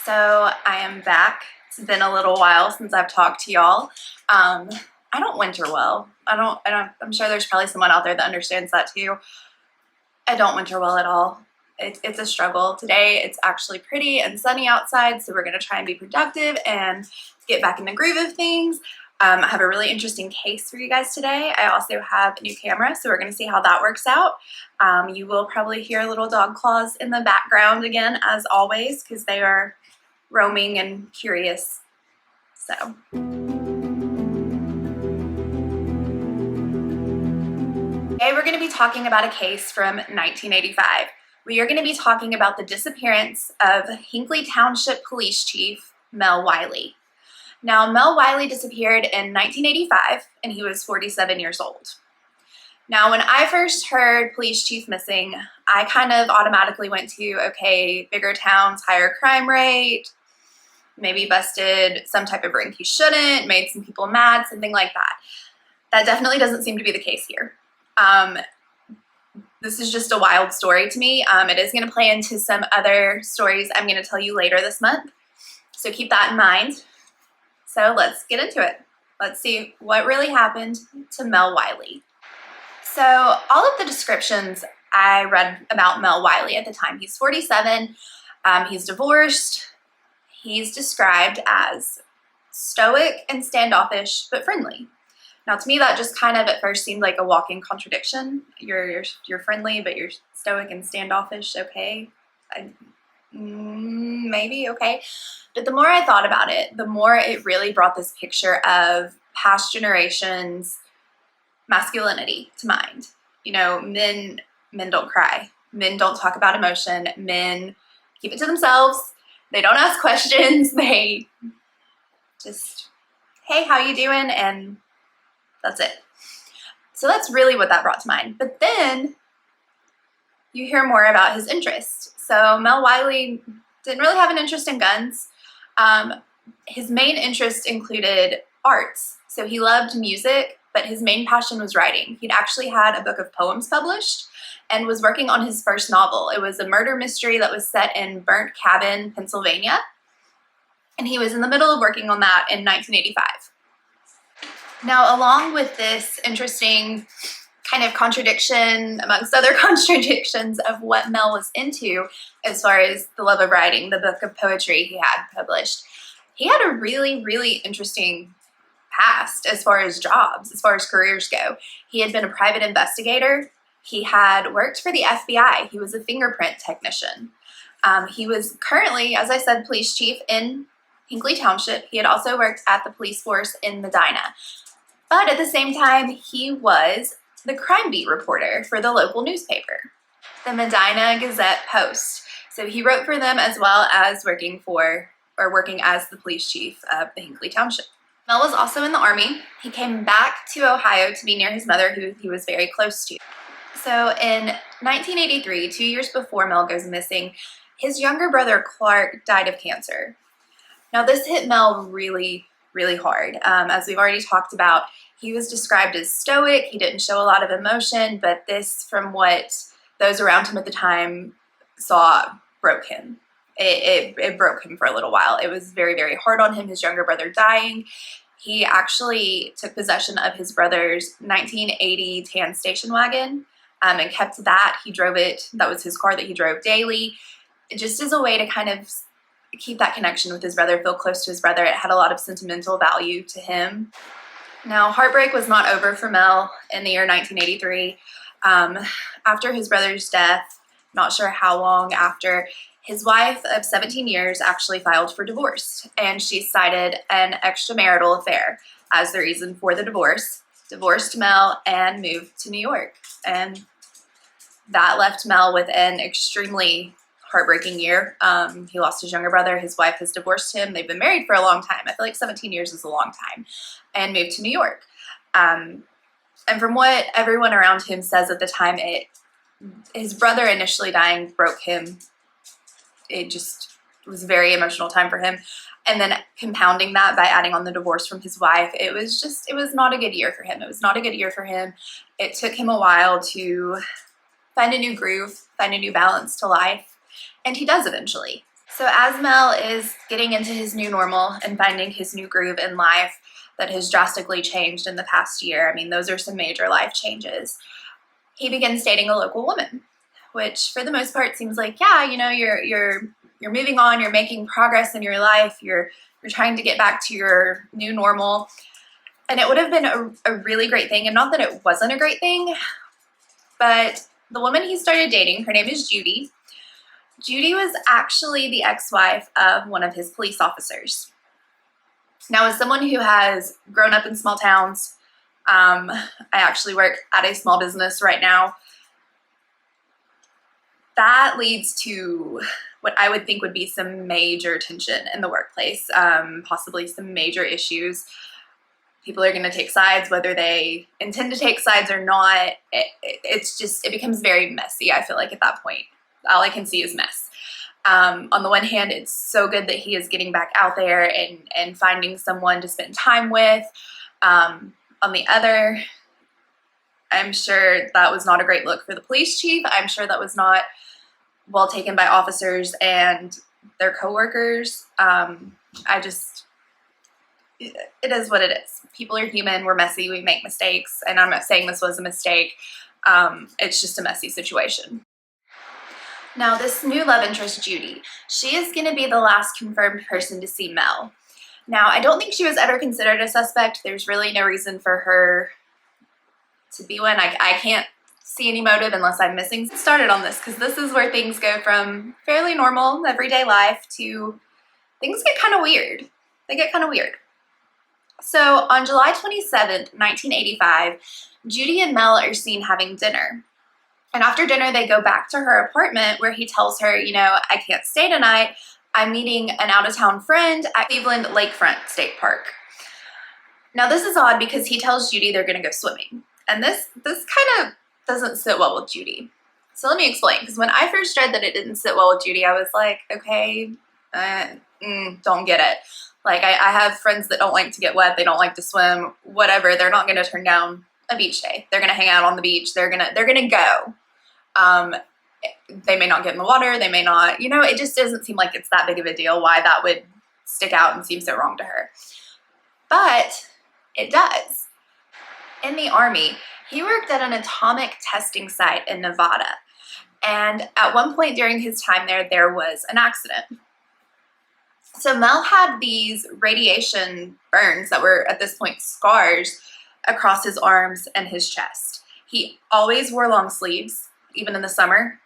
So I am back. It's been a little while since I've talked to y'all. I don't winter well. I'm sure there's probably someone out there that understands that too. I don't winter well at all. It's a struggle. Today it's actually pretty and sunny outside, so we're gonna try and be productive and get back in the groove of things. I have a really interesting case for you guys today. I also have a new camera, so we're gonna see how that works out. You will probably hear little dog claws in the background again, as always, because they are roaming and curious. So. Today we're going to be talking about a case from 1985. We are going to be talking about the disappearance of Hinckley Township Police Chief Mel Wiley. Now, Mel Wiley disappeared in 1985 and he was 47 years old. Now, when I first heard police chief missing, I kind of automatically went to, okay, bigger towns, higher crime rate, maybe busted some type of ring he shouldn't, made some people mad, something like that. That definitely doesn't seem to be the case here. This is just a wild story to me. It is going to play into some other stories I'm going to tell you later this month. So keep that in mind. So let's get into it. Let's see what really happened to Mel Wiley. So all of the descriptions I read about Mel Wiley at the time, he's 47, he's divorced, he's described as stoic and standoffish, but friendly. Now, to me, that just kind of at first seemed like a walking contradiction. You're friendly, but you're stoic and standoffish. Okay, maybe okay. But the more I thought about it, the more it really brought this picture of past generations' masculinity to mind. You know, men don't cry. Men don't talk about emotion. Men keep it to themselves. They don't ask questions. They just, hey, how you doing? And that's it. So that's really what that brought to mind. But then you hear more about his interests. So Mel Wiley didn't really have an interest in guns. His main interest included arts. So he loved music, but his main passion was writing. He'd actually had a book of poems published and was working on his first novel. It was a murder mystery that was set in Burnt Cabin, Pennsylvania. And he was in the middle of working on that in 1985. Now, along with this interesting kind of contradiction, amongst other contradictions of what Mel was into as far as the love of writing, the book of poetry he had published, he had a really, really interesting past as far as jobs, as far as careers go. He had been a private investigator. He had worked for the FBI. He was a fingerprint technician. He was currently, as I said, police chief in Hinckley Township. He had also worked at the police force in Medina. But at the same time, he was the crime beat reporter for the local newspaper, the Medina Gazette-Post. So he wrote for them as well as working as the police chief of the Hinckley Township. Mel was also in the Army. He came back to Ohio to be near his mother, who he was very close to. So in 1983, 2 years before Mel goes missing, his younger brother Clark died of cancer. Now this hit Mel really, really hard. As we've already talked about, he was described as stoic. He didn't show a lot of emotion, but this, from what those around him at the time saw, broke him. It broke him for a little while. It was very, very hard on him, his younger brother dying. He actually took possession of his brother's 1980 tan station wagon and kept that. He drove it. That was his car that he drove daily, just as a way to kind of keep that connection with his brother, feel close to his brother. It had a lot of sentimental value to him. Now, heartbreak was not over for Mel in the year 1983. After his brother's death, not sure how long after, his wife of 17 years actually filed for divorce, and she cited an extramarital affair as the reason for the divorce, divorced Mel, and moved to New York. And that left Mel with an extremely heartbreaking year. He lost his younger brother. His wife has divorced him. They've been married for a long time. I feel like 17 years is a long time. And moved to New York. And from what everyone around him says at the time, his brother initially dying broke him. It just was a very emotional time for him. And then compounding that by adding on the divorce from his wife, it was not a good year for him. It was not a good year for him. It took him a while to find a new groove, find a new balance to life. And he does eventually. So as Mel is getting into his new normal and finding his new groove in life that has drastically changed in the past year, I mean, those are some major life changes, he begins dating a local woman, which for the most part seems like, yeah, you know, you're moving on, you're making progress in your life, you're trying to get back to your new normal. And it would have been a really great thing. And not that it wasn't a great thing, but the woman he started dating, her name is Judy. Judy was actually the ex-wife of one of his police officers. Now, as someone who has grown up in small towns, I actually work at a small business right now. That leads to what I would think would be some major tension in the workplace, possibly some major issues. People are going to take sides, whether they intend to take sides or not. It becomes very messy, I feel like, at that point. All I can see is mess. On the one hand, it's so good that he is getting back out there and finding someone to spend time with. On the other, I'm sure that was not a great look for the police chief. I'm sure that was not well taken by officers and their coworkers. It is what it is. People are human. We're messy. We make mistakes. And I'm not saying this was a mistake. It's just a messy situation. Now, this new love interest, Judy, she is going to be the last confirmed person to see Mel. Now, I don't think she was ever considered a suspect. There's really no reason for her to be one. I can't see any motive unless I'm missing. Started on this because this is where things go from fairly normal, everyday life to things get kind of weird. They get kind of weird. So on July 27th, 1985, Judy and Mel are seen having dinner. And after dinner, they go back to her apartment where he tells her, you know, I can't stay tonight. I'm meeting an out-of-town friend at Cleveland Lakefront State Park. Now, this is odd because he tells Judy they're going to go swimming. And this kind of doesn't sit well with Judy. So let me explain. Because when I first read that it didn't sit well with Judy, I was like, okay, don't get it. Like, I have friends that don't like to get wet. They don't like to swim, whatever. They're not going to turn down a beach day. They're going to hang out on the beach. They're going to go. They may not get in the water. They may not, you know, it just doesn't seem like it's that big of a deal why that would stick out and seem so wrong to her. But it does. In the Army, he worked at an atomic testing site in Nevada. And at one point during his time there was an accident. So Mel had these radiation burns that were at this point scars across his arms and his chest. He always wore long sleeves, even in the summer.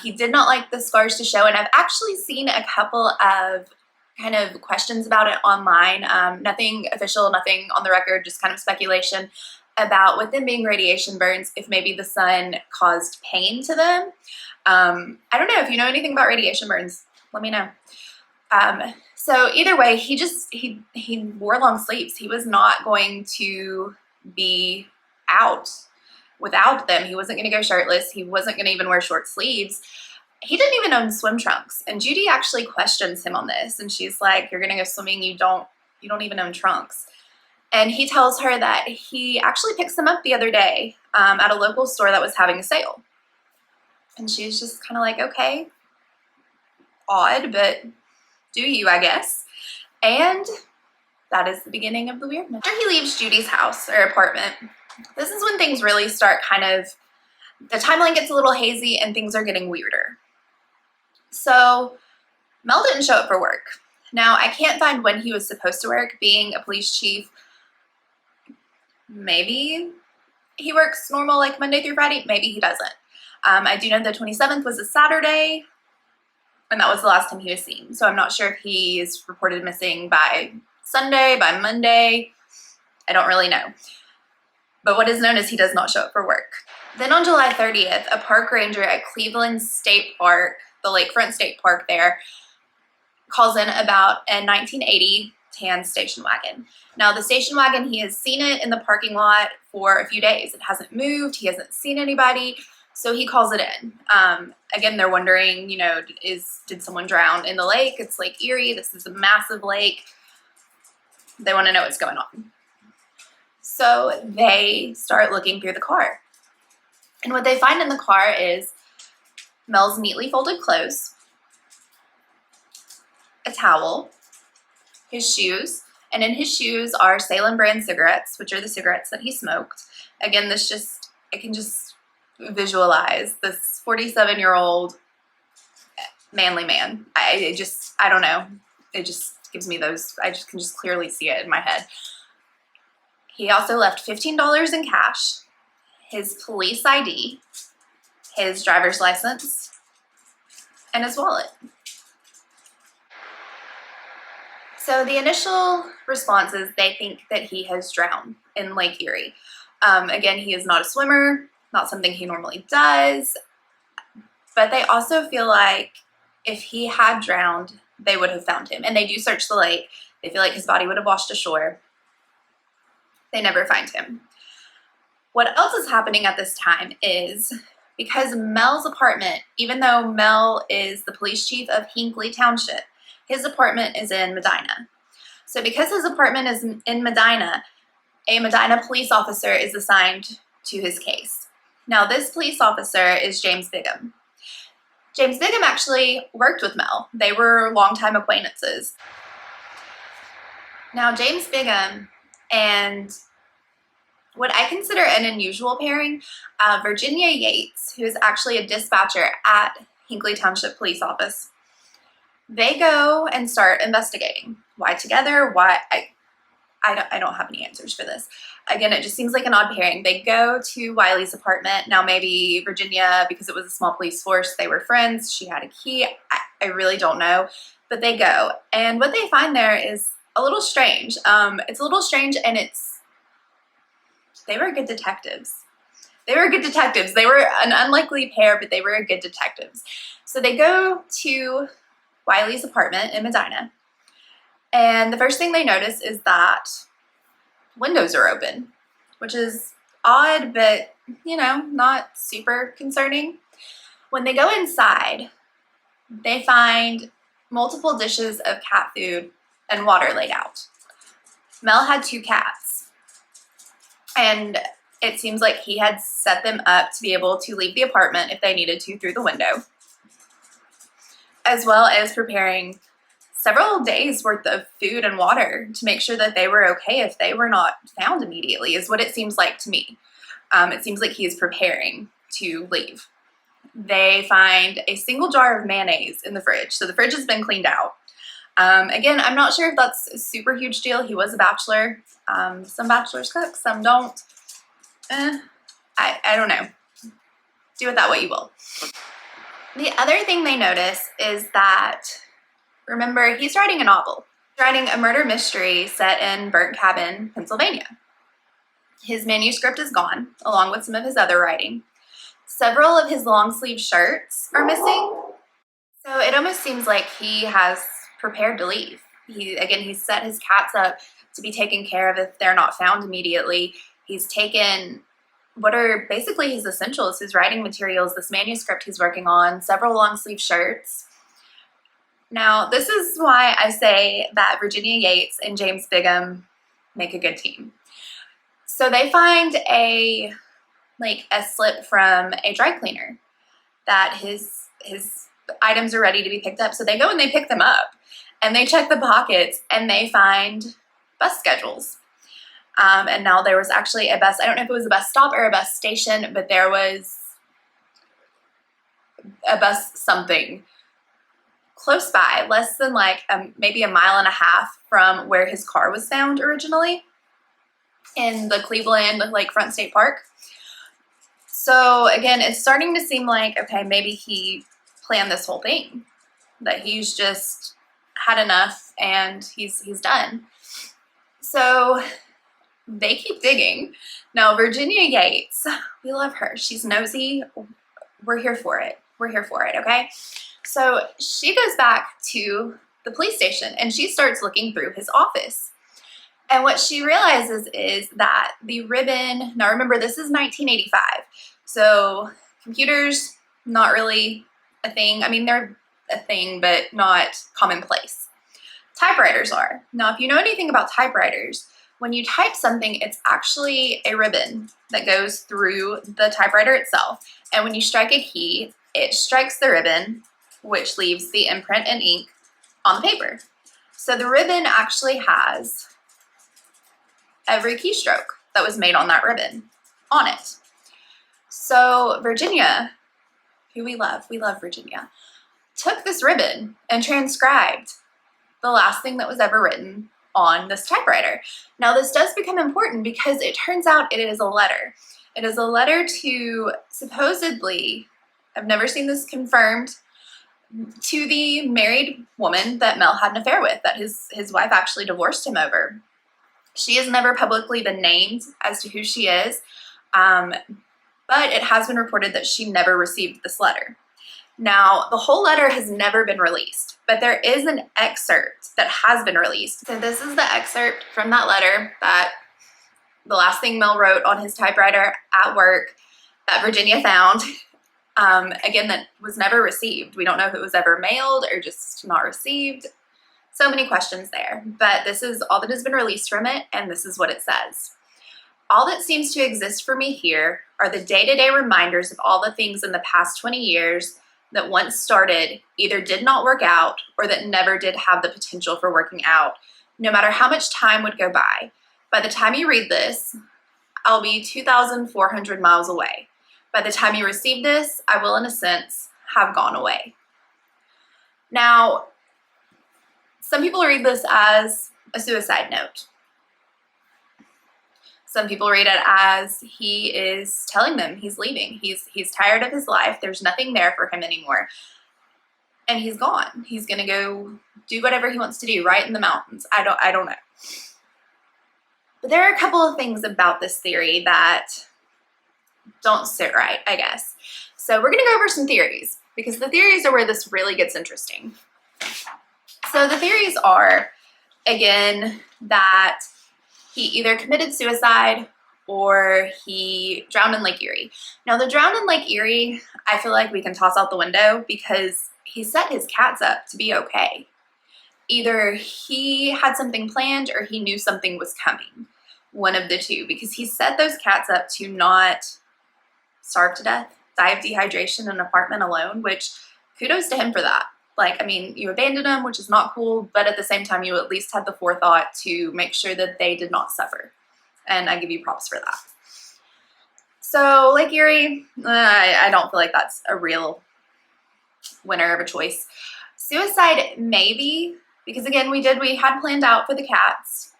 He did not like the scars to show, and I've actually seen a couple of kind of questions about it online. Nothing official, nothing on the record, just kind of speculation about, with them being radiation burns, if maybe the sun caused pain to them. I don't know. If you know anything about radiation burns, let me know. So either way, he wore long sleeves. He was not going to be out without them. He wasn't going to go shirtless. He wasn't going to even wear short sleeves. He didn't even own swim trunks. And Judy actually questions him on this. And she's like, you're going to go swimming. You don't even own trunks. And he tells her that he actually picks them up the other day at a local store that was having a sale. And she's just kind of like, okay, odd, but do you, I guess. And that is the beginning of the weirdness. After he leaves Judy's house or apartment, this is when things really start the timeline gets a little hazy and things are getting weirder. So Mel didn't show up for work. Now, I can't find when he was supposed to work. Being a police chief, maybe he works normal like Monday through Friday. Maybe he doesn't. I do know the 27th was a Saturday, and that was the last time he was seen. So I'm not sure if he is reported missing by Sunday, by Monday. I don't really know. But what is known is he does not show up for work. Then on July 30th, a park ranger at Cleveland State Park, the Lakefront State Park there, calls in about a 1980 tan station wagon. Now, the station wagon, he has seen it in the parking lot for a few days. It hasn't moved. He hasn't seen anybody. So he calls it in. Again, they're wondering, you know, did someone drown in the lake? It's Lake Erie. This is a massive lake. They want to know what's going on. So they start looking through the car. And what they find in the car is Mel's neatly folded clothes, a towel, his shoes, and in his shoes are Salem brand cigarettes, which are the cigarettes that he smoked. Again, I can just visualize this 47-year-old manly man. I don't know. It just gives me those, I just can just clearly see it in my head. He also left $15 in cash, his police ID, his driver's license, and his wallet. So the initial response is they think that he has drowned in Lake Erie. Again, he is not a swimmer, not something he normally does, but they also feel like if he had drowned, they would have found him. And they do search the lake. They feel like his body would have washed ashore. They never find him. What else is happening at this time is because Mel's apartment, even though Mel is the police chief of Hinckley Township, his apartment is in Medina. So because his apartment is in Medina, a Medina police officer is assigned to his case. Now, this police officer is James Bigham. James Bigham actually worked with Mel. They were longtime acquaintances. Now, James Bigham and what I consider an unusual pairing, Virginia Yates, who is actually a dispatcher at Hinckley Township Police Office, they go and start investigating. Why together? Why? I don't have any answers for this. Again, it just seems like an odd pairing. They go to Wiley's apartment. Now, maybe Virginia, because it was a small police force, they were friends. She had a key. I really don't know. But they go. And what they find there is a little strange. It's a little strange, and they were good detectives. They were good detectives. They were an unlikely pair, but they were good detectives. So they go to Wiley's apartment in Medina. And the first thing they notice is that windows are open, which is odd, but, not super concerning. When they go inside, they find multiple dishes of cat food and water laid out. Mel had 2 cats, and it seems like he had set them up to be able to leave the apartment if they needed to through the window, as well as preparing several days worth of food and water to make sure that they were okay if they were not found immediately, is what it seems like to me. It seems like he is preparing to leave. They find a single jar of mayonnaise in the fridge. So the fridge has been cleaned out. Again, I'm not sure if that's a super huge deal. He was a bachelor. Some bachelors cook, some don't. I don't know. Do with that what you will. The other thing they notice is that, remember, he's writing a novel. He's writing a murder mystery set in Burnt Cabin, Pennsylvania. His manuscript is gone, along with some of his other writing. Several of his long sleeve shirts are missing. So it almost seems like he has prepared to leave. He's set his cats up to be taken care of if they're not found immediately. He's taken what are basically his essentials, his writing materials, this manuscript he's working on, several long sleeve shirts. Now, this is why I say that Virginia Yates and James Bigham make a good team. So they find a slip from a dry cleaner that his items are ready to be picked up. So they go and they pick them up, and they check the pockets, and they find bus schedules. And now there was actually a bus, I don't know if it was a bus stop or a bus station, but there was a bus something close by, less than maybe a mile and a half from where his car was found originally in the Cleveland Lakefront State Park. So again, it's starting to seem like, okay, maybe he planned this whole thing, that he's just had enough and he's done. So they keep digging. Now, Virginia Yates, we love her. She's nosy. We're here for it. Okay? So she goes back to the police station and she starts looking through his office. And what she realizes is that the ribbon, now remember, this is 1985. So computers, not really a thing. I mean, they're a thing, but not commonplace. Typewriters are. Now, if you know anything about typewriters, when you type something, it's actually a ribbon that goes through the typewriter itself. And when you strike a key, it strikes the ribbon, which leaves the imprint and ink on the paper. So the ribbon actually has every keystroke that was made on that ribbon on it. So Virginia, who we love Virginia, took this ribbon and transcribed the last thing that was ever written on this typewriter. Now this does become important because it turns out it is a letter. It is a letter to supposedly, I've never seen this confirmed, to the married woman that Mel had an affair with, that his wife actually divorced him over. She has never publicly been named as to who she is, but it has been reported that she never received this letter. Now, the whole letter has never been released, but there is an excerpt that has been released. So this is the excerpt from that letter, that the last thing Mel wrote on his typewriter at work that Virginia found. Again, that was never received. We don't know if it was ever mailed or just not received. So many questions there, but this is all that has been released from it, and this is what it says. All that seems to exist for me here are the day-to-day reminders of all the things in the past 20 years that once started either did not work out or that never did have the potential for working out, no matter how much time would go by. By the time you read this, I'll be 2,400 miles away. By the time you receive this, I will, in a sense, have gone away. Now, some people read this as a suicide note. Some people read it as he is telling them he's leaving. He's tired of his life. There's nothing there for him anymore. And he's gone. He's going to go do whatever he wants to do right in the mountains. I don't know. But there are a couple of things about this theory that don't sit right, I guess. So we're going to go over some theories, because the theories are where this really gets interesting. So the theories are, again, that he either committed suicide or he drowned in Lake Erie. Now, the drowned in Lake Erie, I feel like we can toss out the window because he set his cats up to be okay. Either he had something planned or he knew something was coming. One of the two, because he set those cats up to not starve to death, die of dehydration in an apartment alone, which kudos to him for that. Like, I mean, you abandoned them, which is not cool, but at the same time, you at least had the forethought to make sure that they did not suffer. And I give you props for that. So Lake Erie, I don't feel like that's a real winner of a choice. Suicide, maybe, because again, we had planned out for the cats.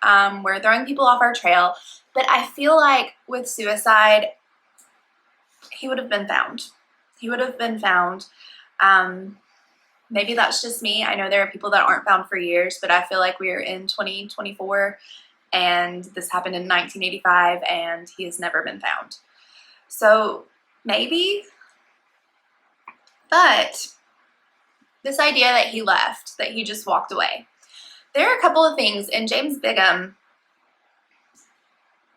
We're throwing people off our trail, but I feel like with suicide, he would have been found. He would have been found. Maybe that's just me. I know there are people that aren't found for years, but I feel like we're in 2024 and this happened in 1985 and he has never been found. So maybe, but this idea that he left, that he just walked away. There are a couple of things, and James Bigham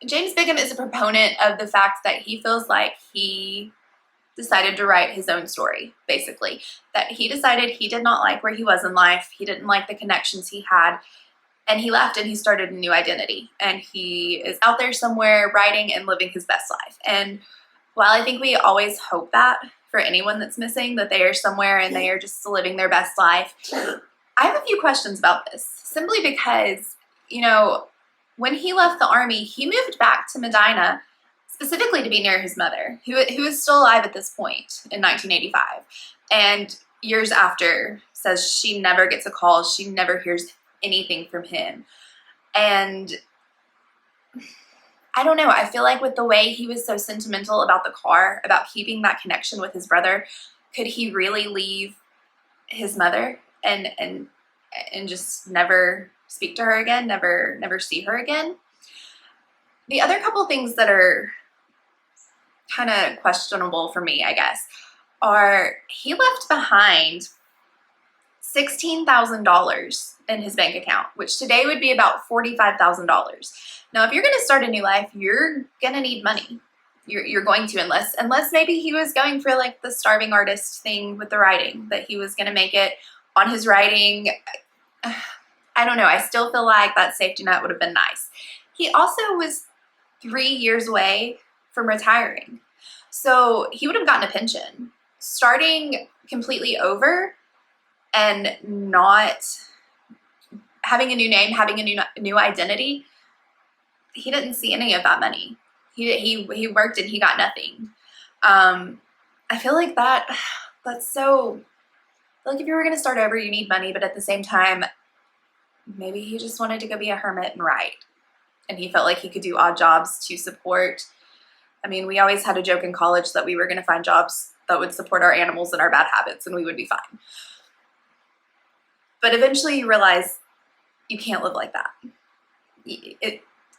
is a proponent of the fact that he feels like he decided to write his own story, basically. That he decided he did not like where he was in life, he didn't like the connections he had, and he left and he started a new identity. And he is out there somewhere writing and living his best life. And while I think we always hope that for anyone that's missing, that they are somewhere and they are just living their best life, I have a few questions about this, simply because, you know, when he left the Army, he moved back to Medina specifically to be near his mother, who is still alive at this point in 1985. And years after, says she never gets a call, she never hears anything from him. And I don't know, I feel like with the way he was so sentimental about the car, about keeping that connection with his brother, could he really leave his mother and just never speak to her again, never see her again? The other couple things that are kind of questionable for me, I guess, are he left behind $16,000 in his bank account, which today would be about $45,000. Now, if you're going to start a new life, you're going to need money. You're going to, unless maybe he was going for like the starving artist thing with the writing, that he was going to make it on his writing. I don't know. I still feel like that safety net would have been nice. He also was 3 years away from retiring. So he would have gotten a pension. Starting completely over and not having a new name, having a new identity. He didn't see any of that money. He worked and he got nothing. I feel like that's so, like if you were going to start over, you need money, but at the same time, maybe he just wanted to go be a hermit and write. And he felt like he could do odd jobs to support. I mean, we always had a joke in college that we were going to find jobs that would support our animals and our bad habits and we would be fine. But eventually you realize you can't live like that.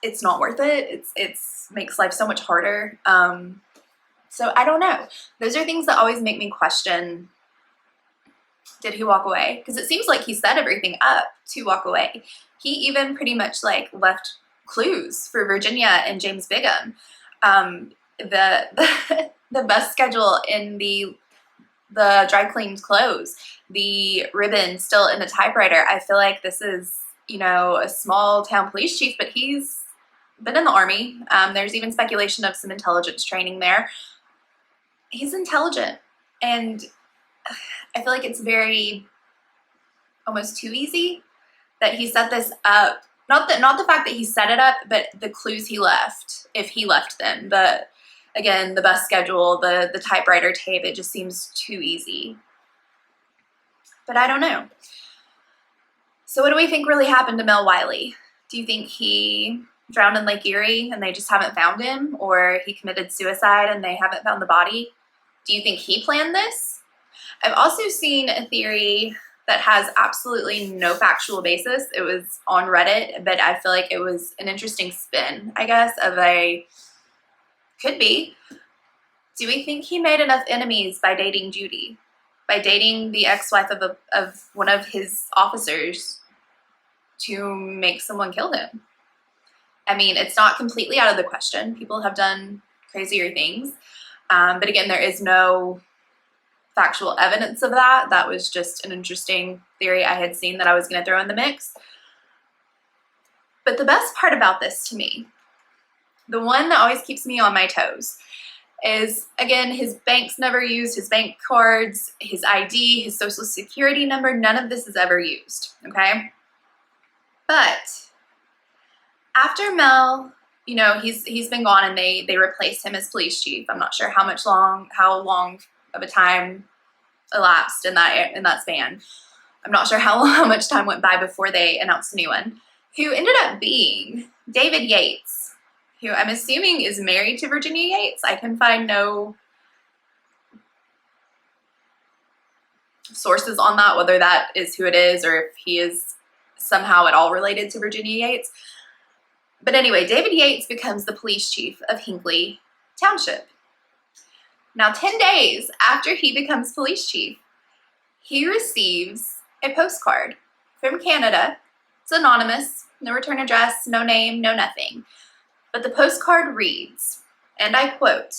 It's not worth it. It's makes life so much harder. So I don't know. Those are things that always make me question, did he walk away? Because it seems like he set everything up to walk away. He even pretty much like left clues for Virginia and James Bigham. The bus schedule in the dry cleaned clothes, the ribbon still in the typewriter. I feel like this is, you know, a small town police chief, but he's been in the Army. There's even speculation of some intelligence training there. He's intelligent, and I feel like it's very almost too easy that he set this up. Not the fact that he set it up, but the clues he left, if he left them. Again, the bus schedule, the typewriter tape, it just seems too easy. But I don't know. So what do we think really happened to Mel Wiley? Do you think he drowned in Lake Erie and they just haven't found him? Or he committed suicide and they haven't found the body? Do you think he planned this? I've also seen a theory that has absolutely no factual basis. It was on Reddit, but I feel like it was an interesting spin, I guess, could be. Do we think he made enough enemies by dating Judy? By dating the ex-wife of one of his officers to make someone kill him? I mean, it's not completely out of the question. People have done crazier things. But again, there is no factual evidence of that. That was just an interesting theory I had seen that I was going to throw in the mix. But the best part about this to me, the one that always keeps me on my toes, is, again, his bank's never used, his bank cards, his ID, his social security number, none of this is ever used, okay? But after Mel, you know, he's been gone and they replaced him as police chief. I'm not sure how long of a time elapsed in that span. I'm not sure how much time went by before they announced a new one, who ended up being David Yates, who I'm assuming is married to Virginia Yates. I can find no sources on that, whether that is who it is or if he is somehow at all related to Virginia Yates. But anyway, David Yates becomes the police chief of Hinckley Township. Now, 10 days after he becomes police chief, he receives a postcard from Canada. It's anonymous, no return address, no name, no nothing. But the postcard reads, and I quote,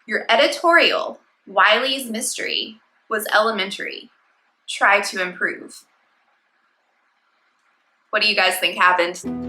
"Your editorial, Wiley's Mystery, was elementary. Try to improve." What do you guys think happened?